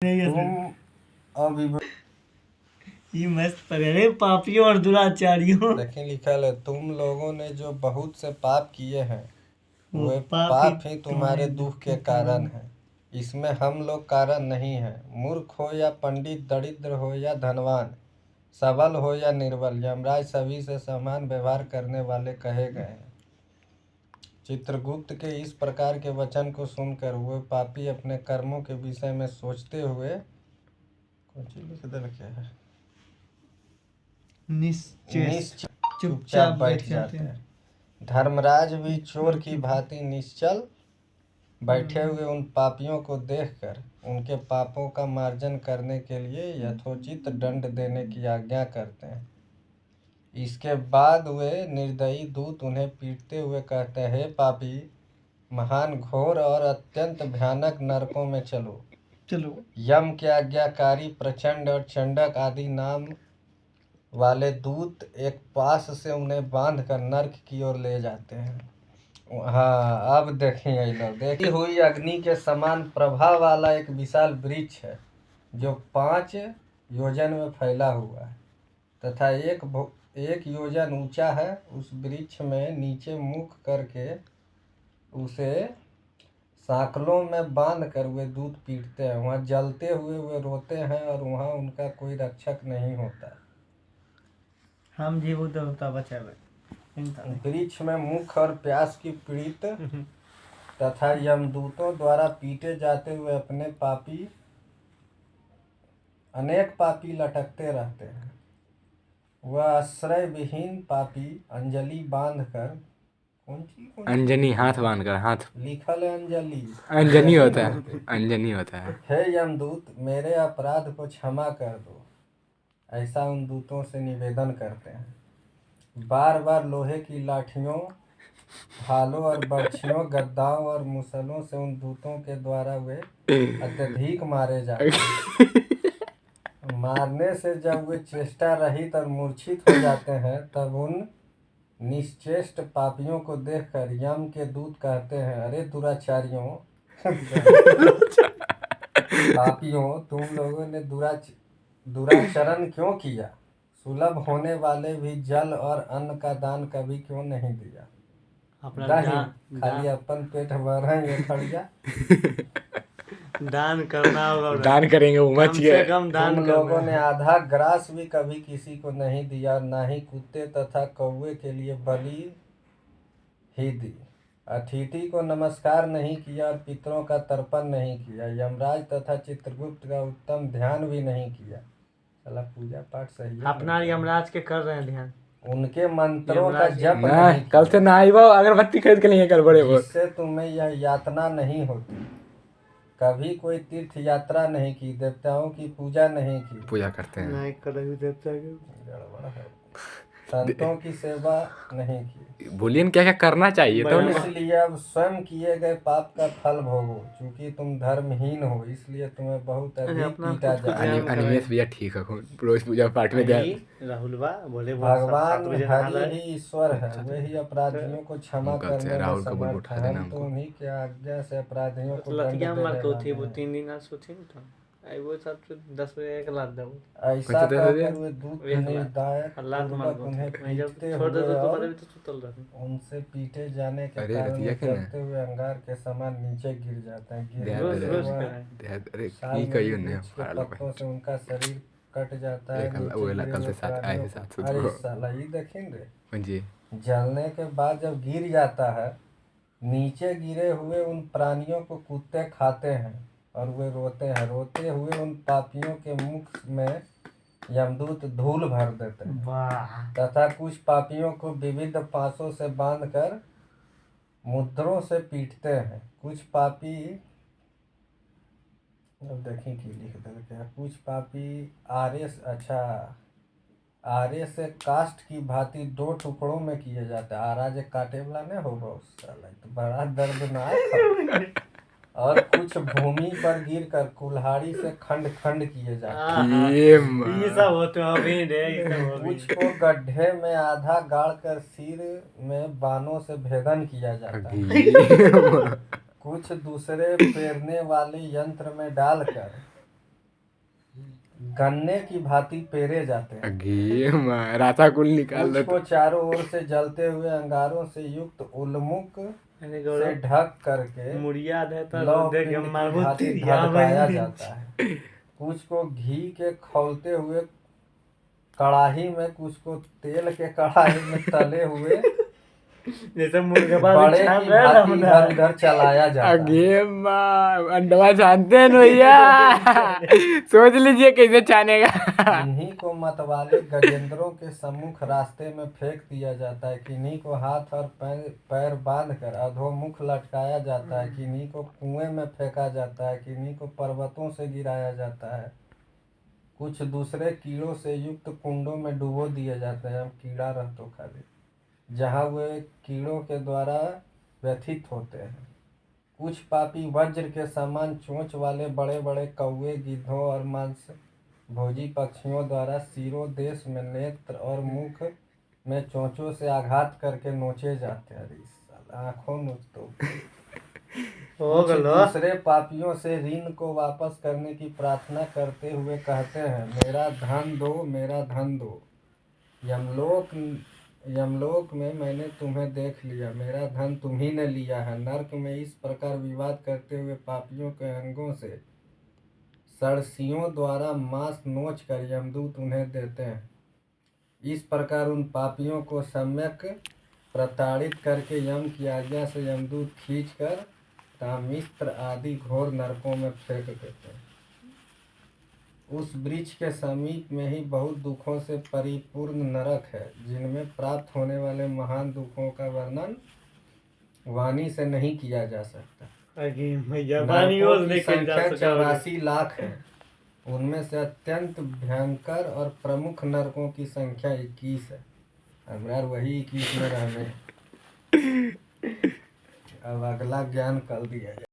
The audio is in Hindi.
तुम अभी ये मस्त पकड़े पापियों और दुराचारियों। लेकिन लिखल है तुम लोगों ने जो बहुत से पाप किए हैं वो वे पापी पाप ही तुम्हारे दुख के कारण हैं। इसमें हम लोग कारण नहीं हैं। मूर्ख हो या पंडित, दरिद्र हो या धनवान, सबल हो या निर्बल, यमराज सभी से समान व्यवहार करने वाले कहे गए हैं। चित्रगुप्त के इस प्रकार के वचन को सुनकर वह पापी अपने कर्मों के विषय में सोचते हुए कौन सी लिख दल क्या है निश्चल चुपचाप बैठ जाते हैं। धर्मराज भी चोर की भांति निश्चल बैठे हुए उन पापियों को देखकर उनके पापों का मार्जन करने के लिए यथोचित दंड देने की आज्ञा करते हैं। इसके बाद वे निर्दयी दूत उन्हें पीटते हुए कहते हैं, हे पापी, महान, घोर और अत्यंत भयानक नरकों में चलो। यम के आज्ञाकारी प्रचंड और चंडक आदि नाम वाले दूत एक पास से उन्हें बांधकर नर्क की ओर ले जाते हैं। हाँ, अब देखिए लोग, देखी हुई अग्नि के समान प्रभा वाला एक विशाल वृक्ष है जो 5 योजन में फैला हुआ है तथा एक योजन ऊंचा है। उस वृक्ष में नीचे मुख करके उसे सांकलों में बांध कर वे दूत पीटते हैं। वहाँ जलते हुए वे रोते हैं और वहाँ उनका कोई रक्षक नहीं होता। हम जीव देवता बचावे वृक्ष में मुख और प्यास की पीड़ित तथा यमदूतों द्वारा पीटे जाते हुए अनेक पापी लटकते रहते हैं। वह आश्रय विहीन पापी अंजलि बांधकर अंजनी हाथ बांधकर हाथ लिखल है अंजनी होता है अंजनी होता है। हे यमदूत, मेरे अपराध को क्षमा कर दो, ऐसा उन दूतों से निवेदन करते हैं। बार बार लोहे की लाठियों, भालों और बर्छियों, गद्दाओं और मुसलों से उन दूतों के द्वारा वे अत्यधिक मारे जाते हैं। मारने से जब वे चेष्टा रहित और मूर्छित हो जाते हैं तब उन निश्चेष्ट पापियों को देखकर यम के दूत कहते हैं, अरे दुराचारियों, पापियों, तुम लोगों ने दुराचरण क्यों किया? सुलभ होने वाले भी जल और अन्न का दान कभी क्यों नहीं दिया? खाली अपन पेट भरेंगे खड़िया। दान करना होगा, दान करेंगे वो मच गए। तुम लोगों ने आधा ग्रास भी कभी किसी को नहीं दिया, ना ही कुत्ते तथा कौवे के लिए बलि ही दी। अतिथि को नमस्कार नहीं किया और पितरों का तर्पण नहीं किया। यमराज तथा चित्रगुप्त का उत्तम ध्यान भी नहीं किया। चला पूजा पाठ सही है अपना यमराज के कर रहे हैं ध्यान। उनके मंत्रों का जप नहीं, कल से ना आई वो अगरबत्ती खरीद के लिए कल बड़े वो, जिससे तुम्हें यह यातना नहीं होती। कभी कोई तीर्थ यात्रा नहीं की, देवताओं की पूजा नहीं की। पूजा करते हैं नहीं कभी देवता की, संतों की सेवा नहीं की। बोलिए क्या क्या करना चाहिए तो इसलिए अब स्वयं किए गए पाप का फल भोगो। चूंकि तुम धर्महीन हो इसलिए तुम्हें बहुत अधिक पीटा जाएगा। अनिमेश भैया ठीक है, रोज पूजा पाठ में जाए। राहुलवा बोले भगवान हरि ही ईश्वर है, वे ही अपराधियों को क्षमा करने में समर्थ है। हम तो उन्हीं के आज्ञा से अपराधियों को दंड दे रहे हैं। वो 3 दिन आज सोची तो आई वो सब 10 बजे 1 लाख दो ऐसा कहकर वे दूत निर्दयक पूर्वक उन्हें पीटते हुए और उनसे पीटे जाने के कारण जलते हुए अंगार के समान नीचे गिर जाते हैं। पत्तों से उनका शरीर कट जाता है। देखेंगे जलने के बाद जब गिर जाता है, नीचे गिरे हुए उन प्राणियों को कुत्ते खाते हैं और वे रोते हैं। रोते हुए उन पापियों के मुख में यमदूत धूल भर देते हैं तथा कुछ पापियों को विविध पासों से बांधकर मुद्रों से पीटते हैं। कुछ पापी अब देखें कि लिख देते हैं। कुछ पापी आरे से काष्ठ की भांति 2 टुकड़ों में किए जाते हैं। आरा जे काटे वाला नहीं होगा तो बड़ा दर्दनाक। और कुछ भूमि पर गिरकर कुल्हाड़ी से खंड खंड किए जाते हैं। ये सब होते हैं। कुछ को गड्ढे में आधा गाड़कर सिर में बाणों से भेदन किया जाता है। कुछ दूसरे पेरने वाले यंत्र में डालकर गन्ने की भांति पेरे जाते हैं। अगे राता कुल निकाल कुछ दो को चारों ओर से जलते हुए अंगारों से युक्त उल्मुख अरे से गौरव ढक करके मुड़िया दे तो लौ देख पिंड की मारबो भांति तिरिया धधकाया बनी। जाता है। कुछ को घी के खौलते हुए कड़ाही में, कुछ को तेल के कड़ाही में तले हुए जैसे मुर्गा बड़े छान की रहे ना भांति अपना। इधर उधर चलाया जाता है। अगे अंडवा जानते हैं भैया सोच लीजिए कैसे छानेगा। इन्हीं को मतवाले गजेंद्रों के सम्मुख रास्ते में फेंक दिया जाता है। किन्हीं को हाथ और पैर बांध कर अधोमुख लटकाया जाता है। किन्हीं को कुएं में फेंका जाता है। किन्हीं को पर्वतों से गिराया जाता है। कुछ दूसरे कीड़ों से युक्त कुंडों में डुबो दिए जाते हैं। कीड़ा रह तो खाली, जहाँ वे कीड़ों के द्वारा व्यथित होते हैं। कुछ पापी वज्र के समान चोंच वाले बड़े बड़े कौवे, गिद्धों और मांस भोजी पक्षियों द्वारा सिरों देश में, नेत्र और मुख में चोंचों से आघात करके नोचे जाते हैं। अरे साला, आँखों नोच दो। हो कुछ गलो दूसरे पापियों से ऋण को वापस करने की प्रार्थना करते हुए कहते हैं, मेरा धन दो, मेरा धन दो। यमलोक में मैंने तुम्हें देख लिया, मेरा धन तुम्ही ने लिया है। नर्क में इस प्रकार विवाद करते हुए पापियों के अंगों से सरसियों द्वारा मांस नोच कर यमदूत उन्हें देते हैं। इस प्रकार उन पापियों को सम्यक प्रताड़ित करके यम की आज्ञा से यमदूत खींच कर तामिस्त्र आदि घोर नरकों में फेंक देते हैं। उस वृक्ष के समीप में ही बहुत दुखों से परिपूर्ण नरक है, जिनमें प्राप्त होने वाले महान दुखों का वर्णन वाणी से नहीं किया जा सकता। आगे भैया पानी और नरकों की लेके जा संख्या सका 84 लाख है। उनमें से अत्यंत भयंकर और प्रमुख नरकों की संख्या 21 है। अब यार वही 21 में रहने। अब अगला ज्ञान कल दिया जाए।